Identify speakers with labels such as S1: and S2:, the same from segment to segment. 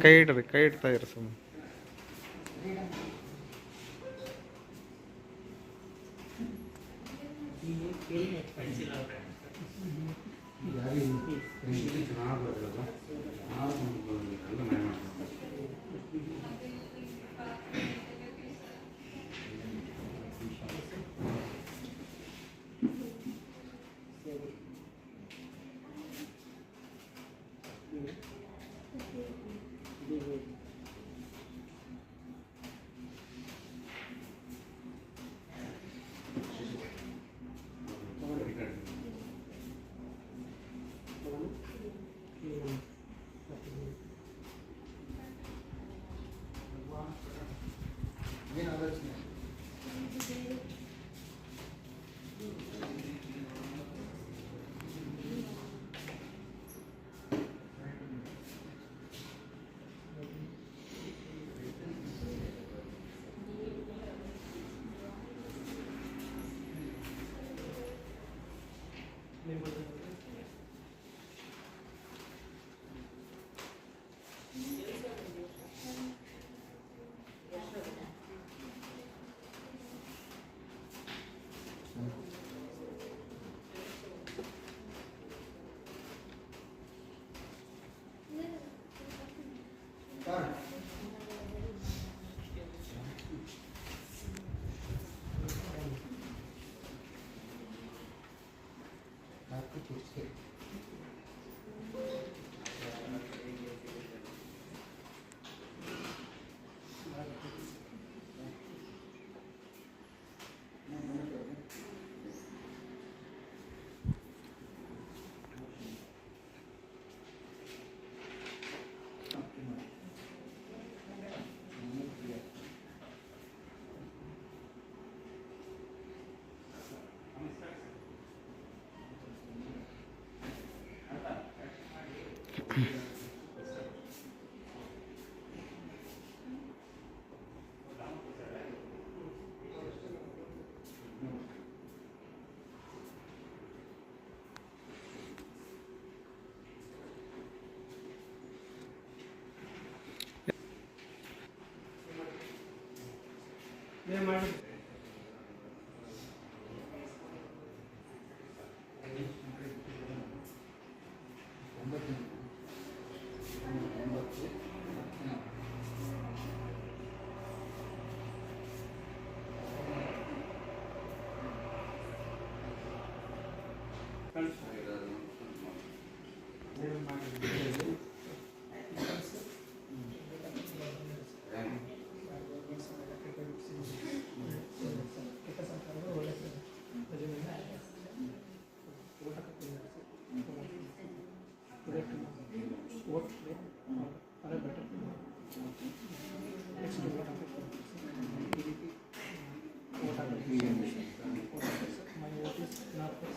S1: ಕೈ ಇಡ್ರಿ, ಕೈ ಇಡ್ತಾ ಇರಿ ಸುಮ್ಮನೆ.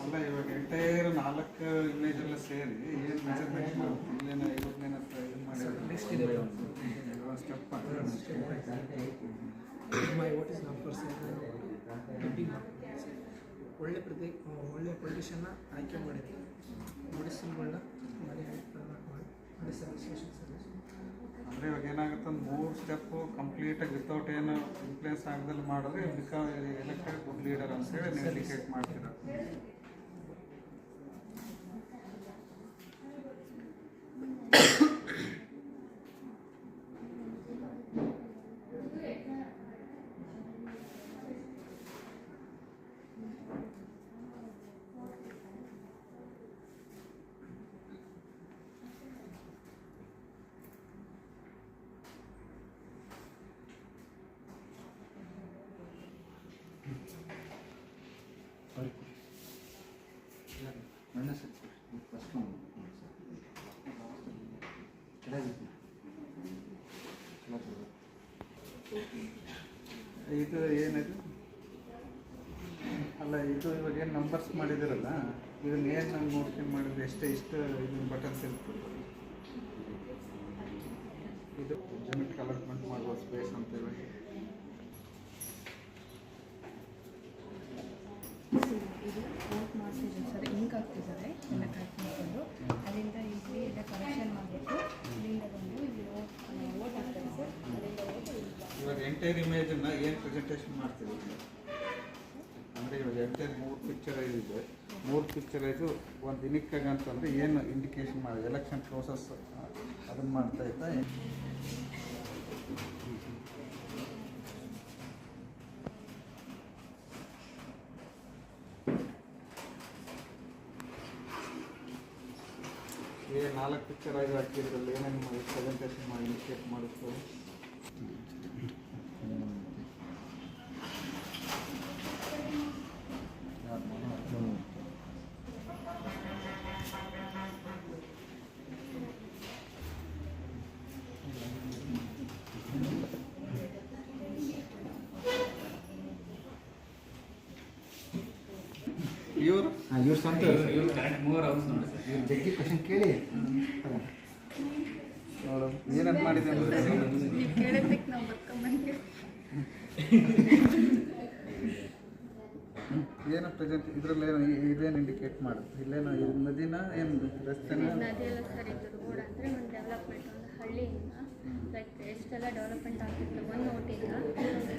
S1: ಅಲ್ಲ ಇವಾಗ ಎಂಟೈರ್ 4 ಇಮೇಜ್ ಎಲ್ಲ ಸೇರಿ ಏನು ಮೆಜರ್ಮೆಂಟ್ ಮಾಡ್ತೀವಿ ಇಲ್ಲೇನೋ 50ನೇನ ಇದು ಮಾಡಿ ಸ್ಟೆಪ್
S2: ಒಳ್ಳೆ ಪೊಸಿಷನ್ನ ಆಯ್ಕೆ ಮಾಡಿದ್ವಿ. ಮೆಡಿಸಿನ್ಗಳನ್ನ
S1: ಅಂದರೆ ಇವಾಗ ಏನಾಗುತ್ತೆ ಒಂದು 3 ಸ್ಟೆಪ್ಪು ಕಂಪ್ಲೀಟಾಗಿ ವಿತೌಟ್ ಏನು ಇನ್ಫ್ಲೂಯೆನ್ಸ್ ಆಗದಲ್ಲಿ ಮಾಡಿದ್ರೆ ಎಲೆಕ್ಟೆಡ್ ಗುಡ್ ಲೀಡರ್ ಅಂತೇಳಿ ನೀವು ಇಂಡಿಕೇಟ್ ಮಾಡ್ತೀರಾ. ಇದು ಏನಿದು ಅಲ್ಲ ಇದು ಇವಾಗ ಏನು ನಂಬರ್ಸ್ ಮಾಡಿದಿರಲ್ಲ ಇದನ್ನ ಏನು ನಾವು ನೋಡ್ಕೊಂಡು ಮಾಡಿದ್ರೆ ಇಷ್ಟು ಇದನ್ನ ಬಟನ್ಸ್ ಇರ್ತದೆ. ಇದು ಯೂನಿಟ್ ಅಲಾಟ್ಮೆಂಟ್ ಮಾಡುವ ಸ್ಪೇಸ್ ಅಂತೇಳಿ
S3: ಹಾಕ್ತಿದ್ದಾರೆ ಎಲ್ಲ ಕರೆಕ್ಟ್ ಮಾಡಿಕೊಂಡು ಅಲ್ಲಿಂದ ಇಲ್ಲಿ ಎಲ್ಲ ಕರೆಕ್ಷನ್ ಮಾಡಿಬಿಟ್ಟು ಇಲ್ಲಿಂದ ಬಂದು ಇಲ್ಲಿ ಓಟ್ ಹಾಕ್ತಾರೆ ಸರ್ ಅಲ್ಲಿಂದ ಓಟ್
S1: ಇವಾಗ ಎಂಟೈರ್ ಇಮೇಜನ್ನು ಏನು ಪ್ರೆಸೆಂಟೇಷನ್ ಮಾಡ್ತೀವಿ ಅಂದರೆ ಇವಾಗ ಎಂಟೈರ್ 3 ಪಿಕ್ಚರೈಸ್ ಇದೆ. 3 ಪಿಕ್ಚರೈಸು ಒಂದು ದಿನಕ್ಕಾಗ ಅಂತಂದರೆ ಏನು ಇಂಡಿಕೇಶನ್ ಮಾಡಿ ಎಲೆಕ್ಷನ್ ಪ್ರೋಸೆಸ್ ಅದನ್ನು ಮಾಡ್ತಾ ಇದ್ದ ಈ 4 ಪಿಕ್ಚರೈಸ್ ಹಾಕಿದ್ರಲ್ಲಿ ಏನೇನು ಮಾಡಿ ಪ್ರೆಸೆಂಟೇಷನ್ ಮಾಡಿ ಇಂಡಿಕೇಟ್ ಮಾಡುತ್ತೋ ಇವರು
S4: ಇವ್ರು ಸ್ವಂತ ಇವ್ರು ಜಗ್ಗಿ ಕ್ವಶನ್ ಕೇಳಿ
S1: ನೋಡು ಏನಂತ ಮಾಡಿದೆ ಅಂದ್ರೆ
S3: ನೀವು ಕೇಳೋದಕ್ಕೆ ನಾವು ಬರ್ಕೊಂಬಂದು
S1: ಏನು ಪ್ರೆಸೆಂಟ್ ಇದರಲ್ಲಿ ಇದೇನು ಇಂಡಿಕೇಟ್ ಮಾಡುತ್ತೆ ಇಲ್ಲೇನು ನದಿನ ಏನು ರಸ್ತೆನ
S5: ನದಿ ಎಲ್ಲ ಸರ್ ಇದು ರೋಡ್ ಅಂದರೆ ಒಂದು ಡೆವಲಪ್ಮೆಂಟ್ ಒಂದು ಹಳ್ಳಿಯಿಂದ ಲೈಕ್ ಎಷ್ಟೆಲ್ಲ ಡೆವಲಪ್ಮೆಂಟ್ ಆಗ್ತಿತ್ತು ಒಂದು ಓಟಿಂದ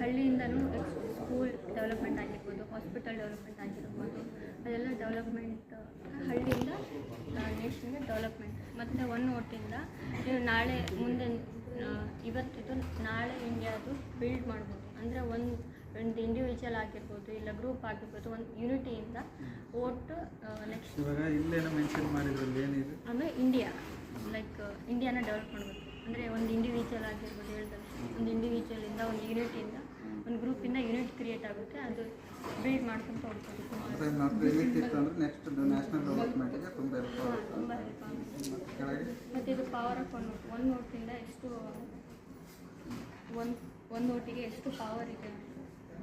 S5: ಹಳ್ಳಿಯಿಂದನೂ ಸ್ಕೂಲ್ ಡೆವಲಪ್ಮೆಂಟ್ ಆಗಿರ್ಬೋದು ಹಾಸ್ಪಿಟಲ್ ಡೆವಲಪ್ಮೆಂಟ್ ಆಗಿರ್ಬೋದು ಅದೆಲ್ಲ ಡೆವಲಪ್ಮೆಂಟ್ ಹಳ್ಳಿಯಿಂದ ನೇಷನ್ಗೆ ಡೆವಲಪ್ಮೆಂಟ್ ಮತ್ತು ಒಂದು ಓಟಿಂದ ನೀವು ನಾಳೆ ಮುಂದೆ ಇವತ್ತಿದ್ದು ನಾಳೆ ಇಂಡಿಯಾದು ಬಿಲ್ಡ್ ಮಾಡ್ಬೋದು ಅಂದರೆ ಒಂದು ಇಂಡಿವಿಜುವಲ್ ಆಗಿರ್ಬೋದು ಇಲ್ಲ ಗ್ರೂಪ್ ಆಗಿರ್ಬೋದು ಒಂದು ಯೂನಿಟಿಯಿಂದ ಓಟ್ ನೆಕ್ಸ್ಟ್
S1: ಇವಾಗ ಇಲ್ಲೇನೋ ಮೆನ್ಷನ್ ಮಾಡಿದ್ರಲ್ಲಿ ಏನಿದೆ
S5: ಆಮೇಲೆ ಇಂಡಿಯಾ ಲೈಕ್ ಇಂಡಿಯಾನ ಡೆವಲಪ್ ಮಾಡಬೇಕು ಅಂದರೆ ಒಂದು ಇಂಡಿವಿಜುವಲ್ ಆಗಿರ್ಬೋದು ಹೇಳ್ತಾರೆ ಒಂದು ಇಂಡಿವಿಜುವಲಿಂದ ಒಂದು ಯೂನಿಟಿಂದ ಒಂದು ಗ್ರೂಪಿಂದ ಯೂನಿಟ್ ಕ್ರಿಯೇಟ್ ಆಗುತ್ತೆ ಅದು ಬಿಲ್ಡ್ ಮಾಡ್ಕೊಂತ ಹೋಗ್ಬೇಕು
S1: ಅಂದರೆ ಮತ್ತು ಇತ್ತು ಅಂದರೆ ನೆಕ್ಸ್ಟ್ ನ್ಯಾಷನಲ್ ಡೆವಲಪ್ಮೆಂಟಿಗೆ ತುಂಬ ಹೆಲ್ಪ್ ಆಗುತ್ತೆ
S5: ತುಂಬ ಹೆಲ್ಪ್ ಆಗುತ್ತೆ
S1: ಮತ್ತು ಕೆಳಗೆ
S5: ಮತ್ತು ಇದು ಪವರ್ ಆಫ್ ಒಂದು ನೋಟಿಂದ ಎಷ್ಟು ಒಂದು ನೋಟಿಗೆ ಎಷ್ಟು ಪವರ್ ಇದೆ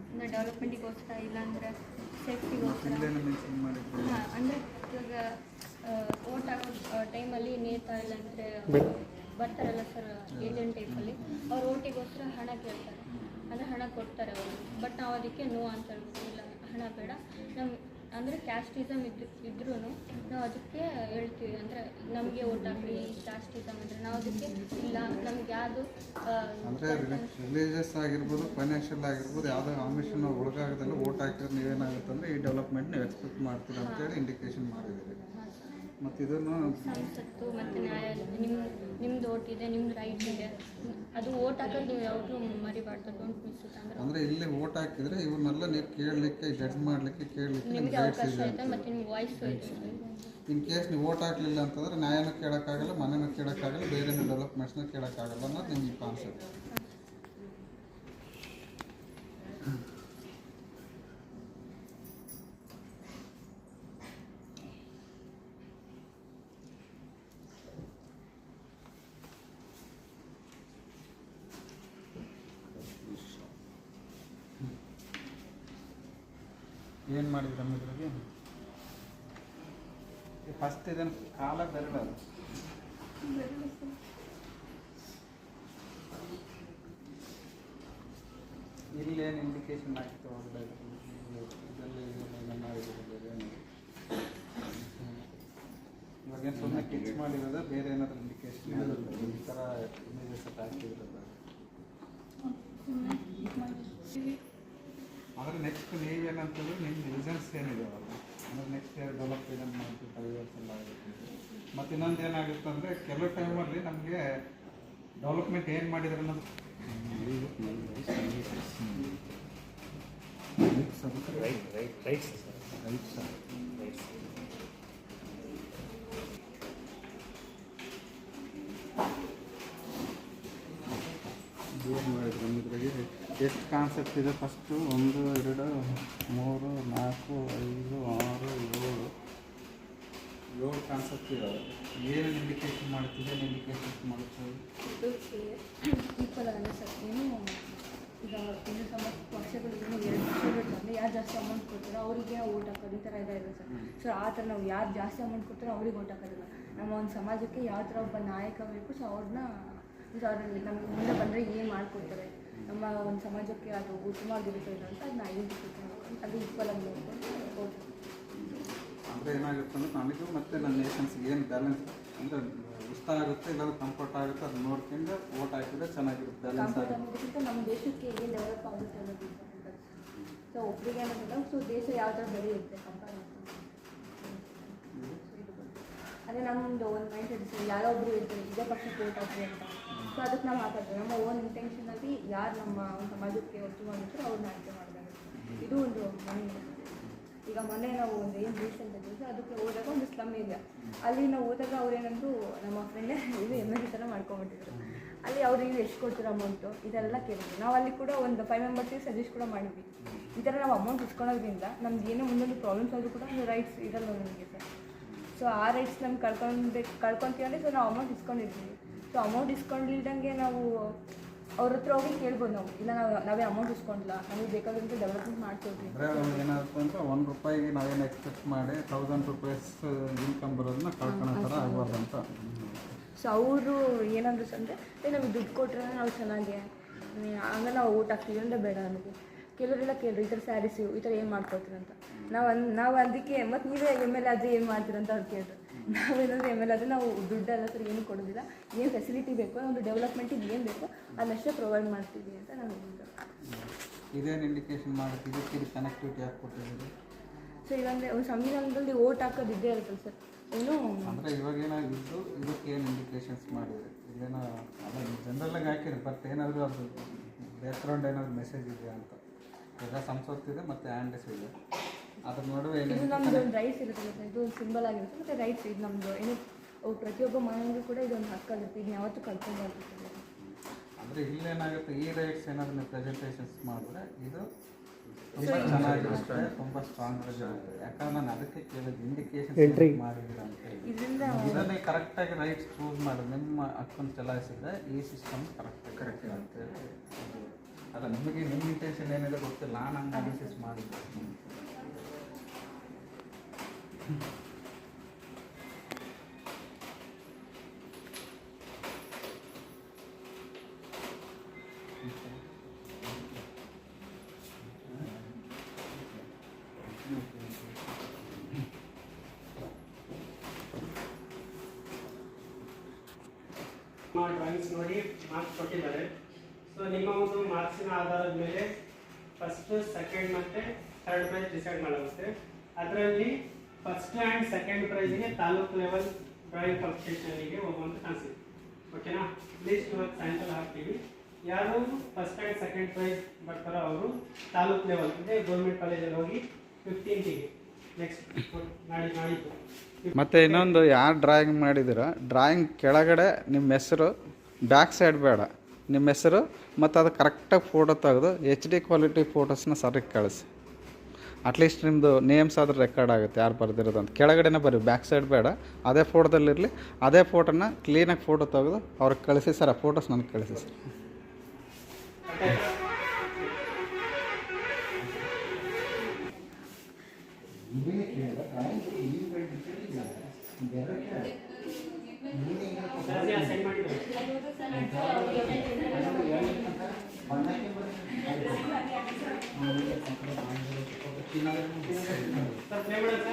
S5: ಅಂದರೆ ಡೆವಲಪ್ಮೆಂಟಿಗೋಸ್ಕರ ಇಲ್ಲಾಂದರೆ ಸೇಫ್ಟಿಗೋಸ್ಕರ
S1: ಇಲ್ಲೇನೋ ಮೆನ್ಷನ್ ಮಾಡಿದ್ರು
S5: ಹಾಂ ಅಂದರೆ ಇವಾಗ ಓಟ್ ಆಗೋ ಟೈಮಲ್ಲಿ ನೇತಾ ಇಲ್ಲಾಂದರೆ ಬರ್ತಾರಲ್ಲ ಸರ್ ಏಜೆಂಟ್ ಟೈಪಲ್ಲಿ ಅವ್ರು ಓಟಿಗೋಸ್ಕರ ಹಣ ಕೇಳ್ತಾರೆ ಅಂದರೆ ಹಣ ಕೊಡ್ತಾರೆ ಅವರು ಬಟ್ ನಾವು ಅದಕ್ಕೆ ನೋ ಅಂತ ಹೇಳ್ಬೋದು ಇಲ್ಲ ಹಣ ಬೇಡ ನಮ್ಮ ಅಂದರೆ ಕ್ಯಾಸ್ಟಿಸಮ್ ಇದ್ರೂ ನಾವು ಅದಕ್ಕೆ ಹೇಳ್ತೀವಿ ಅಂದರೆ ನಮಗೆ ಓಟ್ ಹಾಕಿ ಕ್ಯಾಸ್ಟಿಸಮ್ ಅಂದರೆ ನಾವು ಅದಕ್ಕೆ ಇಲ್ಲ ನಮ್ಗೆ ಯಾವುದು
S1: ಅಂದರೆ ರಿಲೀಜಿಯಸ್ ಆಗಿರ್ಬೋದು ಫೈನಾನ್ಷಿಯಲ್ ಆಗಿರ್ಬೋದು ಯಾವುದೋ ಆಮಿಷನ್ ಒಳಗಾಗದಲ್ಲ ಓಟ್ ಹಾಕಿದ್ರೆ ನೀವೇನಾಗುತ್ತೆ ಅಂದರೆ ಈ ಡೆವಲಪ್ಮೆಂಟ್ ನೀವು ಎಕ್ಸ್ಪೆಕ್ಟ್ ಮಾಡ್ತೀರಾ ಅಂತೇಳಿ ಇಂಡಿಕೇಶನ್ ಮಾಡಿದ್ದೀರಿ. ಮತ್ತು ಇದನ್ನು
S5: ಸಂಸತ್ತು ಮತ್ತು ನ್ಯಾಯ ನಿಮ್ದು ಓಟ್ ಇದೆ ನಿಮ್ದು ರೈಟ್ ಇದೆ ಅದು ಓಟ್ ಹಾಕೋದು ನೀವು ಯಾವಾಗಲೂ ಮರಿಬಾರ್ದು ಡೋಂಟ್ ಮಿಸ್ ಇಟ್
S1: ಅಂದರೆ ಇಲ್ಲಿ ಓಟ್ ಹಾಕಿದರೆ ಇವ್ರನ್ನೆಲ್ಲ ನೀವು ಕೇಳಲಿಕ್ಕೆ ಜಡ್ಜ್ ಮಾಡಲಿಕ್ಕೆ ಕೇಳಲಿಕ್ಕೆ
S5: ನಿಮಗೆ ಅವಕಾಶ ಇದೆ ಮತ್ತು ನಿಮ್ಮ ವಾಯ್ಸು ಇದೆ
S1: ಇನ್ ಕೇಸ್ ನೀವು ಓಟ್ ಹಾಕಲಿಲ್ಲ ಅಂತಂದರೆ ನ್ಯಾಯನೂ ಕೇಳೋಕ್ಕಾಗಲ್ಲ ಮನೆನೂ ಕೇಳೋಕ್ಕಾಗಲ್ಲ ಬೇರೆ ಡೆವಲಪ್ಮೆಂಟ್ಸ್ನ ಕೇಳೋಕ್ಕಾಗಲ್ಲ ಅನ್ನೋದು ನಿಮ್ಮ ಕಾನ್ಸೆಪ್ಟ್. ಏನು ಮಾಡಿದ್ರೆ ಇದ್ರಾಗೆ ಫಸ್ಟ್ ಇದನ್ನು ಕಾಲ ಬೆರಳದು ಇಲ್ಲೇನು ಇಂಡಿಕೇಶನ್ ಆಗ್ತದೆ ಹೊರಗಡೆ ಇದರಲ್ಲಿ ಏನೇನು ಮಾಡಿರೋದು ಇವಾಗೇನು ಸುಮ್ಮನೆ ಕಿಚ್ ಮಾಡಿರೋದ ಬೇರೆ ಏನಾದರೂ ಇಂಡಿಕೇಶನ್ ಮಾಡಿರೋದು ಈ ಥರ ಇಮೇಜಸ್ ಹಾಕಿರೋದು ಆದರೆ ನೆಕ್ಸ್ಟ್ ನೀವೇನಂತಂದ್ರೆ ನಿಮ್ಮ ರಿಸಲ್ಟ್ಸ್ ಏನಿದೆ ಅವಾಗ ಅಂದರೆ ನೆಕ್ಸ್ಟ್ ಇಯರ್ ಡೆವಲಪ್ ಇದನ್ನು ಮಾಡ್ತೀವಿ 5 years ಎಲ್ಲ ಆಗುತ್ತೆ. ಮತ್ತು ಇನ್ನೊಂದು ಏನಾಗುತ್ತೆ ಅಂದರೆ ಕೆಲವು ಟೈಮಲ್ಲಿ ನಮಗೆ ಡೆವಲಪ್ಮೆಂಟ್ ಏನು ಮಾಡಿದ್ರೆ ಅನ್ನೋದು ಏನು ಮಾಡಿದ್ರು ಇದ್ರಾಗೆ ಎಷ್ಟು ಕಾನ್ಸೆಪ್ಟ್ ಇದೆ ಫಸ್ಟು 1 2 3 4 5 6 7 ಕಾನ್ಸೆಪ್ಟ್ ಇದಾವೆ. ಏನು ಇಂಡಿಕೇಶನ್ ಮಾಡ್ತಿದೆ ಇಂಡಿಕೇಶನ್ ಮಾಡುತ್ತೆ
S3: ಈಕ್ವಲ್ ಆಗಲ್ಲ ಸರ್ ಏನು ಈಗ ಇನ್ನು ಪಕ್ಷಗಳು ಏನು 2 ಪಕ್ಷಗಳು ಅಂದರೆ ಯಾರು ಜಾಸ್ತಿ ಅಮೌಂಟ್ ಕೊಡ್ತಾರೋ ಅವರಿಗೆ ಓಟ್ ಹಾಕೋದು ಈ ಥರ ಇದೆ ಸರ್. ಸೊ ಆ ಥರ ನಾವು ಯಾರು ಜಾಸ್ತಿ ಅಮೌಂಟ್ ಕೊಡ್ತಾರೋ ಅವ್ರಿಗೆ ಓಟ್ ಹಾಕೋದಿಲ್ಲ. ನಮ್ಮ ಒಂದು ಸಮಾಜಕ್ಕೆ ಯಾವ ಥರ ಒಬ್ಬ ನಾಯಕ ಬೇಕು ಸೊ ಅವ್ರನ್ನ ಅವ್ರಲ್ಲಿ ನಮ್ಗೆ ಮುಂದೆ ಬಂದರೆ ಏನು ಮಾಡಿಕೊಡ್ತಾರೆ ನಮ್ಮ ಒಂದು ಸಮಾಜಕ್ಕೆ ಅದು ಉತ್ತಮವಾಗಿರುತ್ತೆ ಅಂತ ಅದನ್ನ ಐಡೆಂಟಿಫೈ ಮಾಡ್ಕೊಂಡು ಅದು ಈಕ್ವಲ್ ಆಗಿ ನೋಡ್ಕೊಂಡು ಓಟ್
S1: ಅಂದರೆ ಏನಾಗುತ್ತೆ ಅಂದರೆ ನನಗೂ ಮತ್ತು ನನ್ನ ನೇಷನ್ಸ್ಗೆ ಏನು ಬ್ಯಾಲೆನ್ಸ್ ಅಂದರೆ ಇಷ್ಟ ಆಗುತ್ತೆ ಇಲ್ಲಾಂದ್ರೆ ಕಂಫರ್ಟ್ ಆಗುತ್ತೆ ಅದು ನೋಡ್ಕೊಂಡು ಓಟ್ ಹಾಕಿದ್ರೆ ಚೆನ್ನಾಗಿರುತ್ತೆ ಬ್ಯಾಲೆನ್ಸ್
S3: ಕಂಫರ್ಟ್
S1: ಆಗುತ್ತೆ.
S3: ಅನ್ನೋದಕ್ಕಿಂತ ನಮ್ಮ ದೇಶಕ್ಕೆ ಏನು ಡೆವಲಪ್ ಆಗುತ್ತೆ ಅನ್ನೋದು ಸೊ ಒಬ್ಬರಿಗೆ ಅನ್ನೋದಿಲ್ಲ ಸೊ ದೇಶ ಯಾವ ಥರ ಬೆಳೆಯುತ್ತೆ ಕಂಪೇರ್ ಅದೇ ನಮ್ಮದು ಒಂದು ಮೈಂಡ್ ಸೆಟ್ ಯಾರೋ ಒಬ್ರು ಇರ್ತಾರೆ ಇದೇ ಪಕ್ಷಕ್ಕೆ ಓಟ್ ಹಾಕ್ರಿ ಅಂತ ಸೊ ಅದಕ್ಕೆ ನಾವು ಹಾಕೋದು ನಮ್ಮ ಓನ್ ಇಂಟೆನ್ಷನಲ್ಲಿ ಯಾರು ನಮ್ಮ ಒಂದು ಸಮಾಜಕ್ಕೆ ಉತ್ತಮವಾಗಿರ್ತಾರೆ ಅವ್ರನ್ನ ಆಯ್ಕೆ ಮಾಡಿದಾಗ ಇದು ಒಂದು ಮನೆ. ಈಗ ಮೊನ್ನೆ ನಾವು ಒಂದು ಏನು ರೀಸೆಂಟ್ ಆಗಿದ್ವಿ ಅದಕ್ಕೆ ಹೋದಾಗ ಒಂದು ಸ್ಲಮ್ ಏರಿಯಾ ಅಲ್ಲಿ ನಾವು ಹೋದಾಗ ಅವ್ರೇನಂದ್ರು ನಮ್ಮ ಫ್ರೆಂಡೇ ಇದು MLA ಥರ ಮಾಡ್ಕೊಂಬಿಟ್ಟಿದ್ರು. ಅಲ್ಲಿ ಅವ್ರಿಗೆ ಎಷ್ಟು ಕೊಡ್ತೀರ ಅಮೌಂಟು ಇದೆಲ್ಲ ಕೇಳಿದ್ವಿ. ನಾವು ಅಲ್ಲಿ ಕೂಡ ಒಂದು 5 ಮೆಂಬರ್ಸಿಗೆ ಸಜೆಸ್ಟ್ ಕೂಡ ಮಾಡಿದ್ವಿ. ಈ ಥರ ನಾವು ಅಮೌಂಟ್ ಇಸ್ಕೊಳ್ಳೋದ್ರಿಂದ ನಮ್ಗೆ ಏನೇ ಮುಂದೊಂದು ಪ್ರಾಬ್ಲಮ್ಸ್ ಆದರೂ ಕೂಡ ಒಂದು ರೈಟ್ಸ್ ಇರಲ್ಲ ನಮಗೆ ಸರ್. ಸೊ ಆ ರೈಟ್ಸ್ ನಮ್ಗೆ ಕಳ್ಕೊತೀವಿ ಅಂದರೆ ಸೊ ನಾವು ಅಮೌಂಟ್ ಇಸ್ಕೊಂಡಿರ್ತೀವಿ. ಸೊ ಅಮೌಂಟ್ ಇಸ್ಕೊಂಡಿಲ್ದಂಗೆ ನಾವು ಅವ್ರ ಹತ್ರ ಹೋಗಿ ಕೇಳ್ಬೋದು ನಾವು ಇಲ್ಲ ನಾವೇ ಅಮೌಂಟ್ ಇಸ್ಕೊಂಡಿಲ್ಲ ನಮಗೆ ಬೇಕಾದಂಥ ಡೆವಲಪ್ಮೆಂಟ್ ಮಾಡ್ಕೊಡ್ತೀವಿ.
S1: ಅಂದರೆ ಏನಾಗುತ್ತೆ ಅಂದರೆ ₹1 ನಾವೇನು ಎಕ್ಸ್ಪೆಕ್ಟ್ ಮಾಡಿ ₹1000 ಇನ್ಕಮ್ ಬರೋದನ್ನ ಕಳ್ಕೊಳ್ಳೋ ಥರ ಆಗ್ಬಾರ್ದು ಅಂತ.
S3: ಸೊ ಅವರು ಏನಂದ್ರು ಅಂದರೆ ನಮಗೆ ದುಡ್ಡು ಕೊಟ್ಟರೆ ನಾವು ಚೆನ್ನಾಗಿ ಹಂಗೆ ನಾವು ಓಟ್ ಹಾಕ್ತೀವಿ ಅಂದರೆ ಬೇಡ ನಮಗೆ. ಕೆಲವರೆಲ್ಲ ಕೇಳಿದ್ರು ಈ ಥರ ಸ್ಯಾರೀಸು ಈ ಥರ ಏನು ಮಾಡ್ಕೊಳ್ತೀರಂತ. ನಾವು ಅದಕ್ಕೆ ಮತ್ತು ನೀವೇ MLA ಆದರೆ ಏನು ಮಾಡ್ತೀರಂತ ಅವ್ರು ಕೇಳಿದ್ರು. ನಾವೇನಾದರೂ MLA ಆದರೆ ನಾವು ದುಡ್ಡೆಲ್ಲ ಸರಿ ಏನೂ ಕೊಡೋದಿಲ್ಲ, ಏನು ಫೆಸಿಲಿಟಿ ಬೇಕೋ ಒಂದು ಡೆವಲಪ್ಮೆಂಟಿಗೆ ಏನು ಬೇಕೋ ಅದನ್ನಷ್ಟೇ ಪ್ರೊವೈಡ್ ಮಾಡ್ತೀವಿ ಅಂತ ನಾವು ಹೇಳಿದ್ರು.
S1: ಇದೇನು ಇಂಡಿಕೇಶನ್ ಮಾಡುತ್ತೆ ಇದಕ್ಕೆ ಕನೆಕ್ಟಿವಿಟಿ ಯಾಕೆ ಕೊಟ್ಟಿದ್ದೀರಿ?
S3: ಸೊ ಇಲ್ಲಾಂದರೆ ಒಂದು ಸಂವಿಧಾನದಲ್ಲಿ ಓಟ್ ಹಾಕೋದು ಇದ್ದೇ ಇರುತ್ತಲ್ಲ ಸರ್. ಏನು
S1: ಅಂದರೆ ಇವಾಗ ಏನಾಗಿದ್ದು ಇದಕ್ಕೆ ಏನು ಇಂಡಿಕೇಶನ್ಸ್ ಮಾಡಿದ್ರಿ? ಇದೇನೋ ಅಲ್ಲ ಜನರಲ್ಲಾಗಿ ಹಾಕಿರಿ ಬಟ್ ಏನಾದರೂ ಅದು ಬ್ಯಾಕ್ಗ್ರೌಂಡ್ ಏನಾದರೂ ಮೆಸೇಜ್ ಇದೆಯಾ ಅಂತ. ಈಗ ಸಂಸತ್ತಿದೆ ಮತ್ತು ಆ್ಯಂಡಸ್ ಇದೆ, ಅದ್ರ ನಡುವೆ
S3: ಇದು ನಮ್ಮದು ಒಂದು ರೈಟ್ಸ್ ಇರುತ್ತಲ್ಲ ಸರ್, ಇದು ಒಂದು ಸಿಂಬಲ್ ಆಗಿರುತ್ತೆ ಮತ್ತು ರೈಟ್ಸ್ ಇದು ನಮ್ಮದು ಏನು ಪ್ರತಿಯೊಬ್ಬ ಮಾನವನಿಗೂ ಕೂಡ ಇದೊಂದು ಹಕ್ಕಾಗುತ್ತೆ. ಇದನ್ನ ಯಾವತ್ತೂ ಕಳ್ಕೊಂಡ್ಬಾರ್ದು.
S1: ಅಂದರೆ ಇಲ್ಲೇನಾಗುತ್ತೆ ಈ ರೈಟ್ಸ್ ಏನಾದರೂ ನೀವು ಪ್ರೆಸೆಂಟೇಷನ್ಸ್ ಮಾಡಿದ್ರೆ ಇದು ತುಂಬ ಚೆನ್ನಾಗಿರುತ್ತೆ, ತುಂಬ ಸ್ಟ್ರಾಂಗ್ ಆಗಿರುತ್ತೆ. ಯಾಕಂದ್ರೆ ನಾನು ಅದಕ್ಕೆ ಕೇಳಿದ ಇಂಡಿಕೇಶನ್ ಮಾಡಿದ್ದೀರ ಅಂತ ಹೇಳಿ ಇದನ್ನೇ ಕರೆಕ್ಟಾಗಿ ರೈಟ್ಸ್ ಚೂಸ್ ಮಾಡಿ ನಿಮ್ಮ ಅಕೌಂಟ್ ಚಲಾಯಿಸಿದ್ರೆ ಈ ಸಿಸ್ಟಮ್ ಕರೆಕ್ಟ್ ಅಂತೇಳಿ. ಅಲ್ಲ ನಿಮಗೆ ನಿಮ್ಮ ಇಂಟೆನ್ಷನ್ ಏನಿದೆ ಗೊತ್ತಿಲ್ಲ, ನಾನು ಹಂಗೆ ಅನಾಲಿಸಿಸ್ ಮಾಡಿದ್ದೆ.
S6: ಡ್ರಾಯಿಂಗ್ಸ್ ನೋಡಿ ಮಾರ್ಕ್ಸ್ ಕೊಟ್ಟಿದ್ದಾರೆ. ಸೊ ನಿಮ್ಮ ಒಂದು ಮಾರ್ಕ್ಸಿನ ಆಧಾರದ ಮೇಲೆ ಫಸ್ಟ್, ಸೆಕೆಂಡ್ ಮತ್ತು ಥರ್ಡ್ ಪ್ರೈಸ್ ಡಿಸೈಡ್ ಮಾಡಾಗುತ್ತೆ. ಅದರಲ್ಲಿ ಫಸ್ಟ್ ಆ್ಯಂಡ್ ಸೆಕೆಂಡ್ ಪ್ರೈಸ್ಗೆ ತಾಲೂಕು ಲೆವೆಲ್ ಡ್ರಾಯಿಂಗ್ ಕಾಂಪಿಟೇಷನ್ಗೆ ಹೋಗುವಂಥ ಚಾನ್ಸ್ ಇದೆ. ಓಕೆನಾ? ಲಿಸ್ಟ್ ಇವತ್ತು ಸಾಯಂಕಾಲ ಹಾಕ್ತೀವಿ. ಯಾರು ಫಸ್ಟ್ ಆ್ಯಂಡ್ ಸೆಕೆಂಡ್ ಪ್ರೈಸ್ ಬರ್ತಾರೋ ಅವರು ತಾಲೂಕು ಲೆವೆಲ್ ಅಂದರೆ ಗೌರ್ಮೆಂಟ್ ಕಾಲೇಜಲ್ಲಿ ಹೋಗಿ 15ಗೆ ನೆಕ್ಸ್ಟ್ ನಾಡಿದ್ದು.
S1: ಮತ್ತು ಇನ್ನೊಂದು ಯಾರು ಡ್ರಾಯಿಂಗ್ ಮಾಡಿದ್ದೀರ ಡ್ರಾಯಿಂಗ್ ಕೆಳಗಡೆ ನಿಮ್ಮ ಹೆಸರು ಬ್ಯಾಕ್ ಸೈಡ್ ಬೇಡ, ನಿಮ್ಮ ಹೆಸರು ಮತ್ತು ಅದು ಕರೆಕ್ಟಾಗಿ ಫೋಟೋ ತೆಗೆದು HD ಕ್ವಾಲಿಟಿ ಫೋಟೋಸ್ನ ಸರಿಗೆ ಕಳಿಸಿ. ಅಟ್ಲೀಸ್ಟ್ ನಿಮ್ಮದು ನೇಮ್ಸ್ ಆದರೂ ರೆಕಾರ್ಡ್ ಆಗುತ್ತೆ ಯಾರು ಬರ್ದಿರೋದು ಅಂತ. ಕೆಳಗಡೆನೇ ಬರೀ ಬ್ಯಾಕ್ ಸೈಡ್ ಬೇಡ, ಅದೇ ಫೋಟೋದಲ್ಲಿರಲಿ. ಅದೇ ಫೋಟೋನ ಕ್ಲೀನಾಗಿ ಫೋಟೋ ತೆಗೆದು ಅವ್ರಿಗೆ ಕಳಿಸಿ ಸರ್, ಆ ಫೋಟೋಸ್ ನನಗೆ ಕಳಿಸಿ ಸರ್.
S6: ಸರ್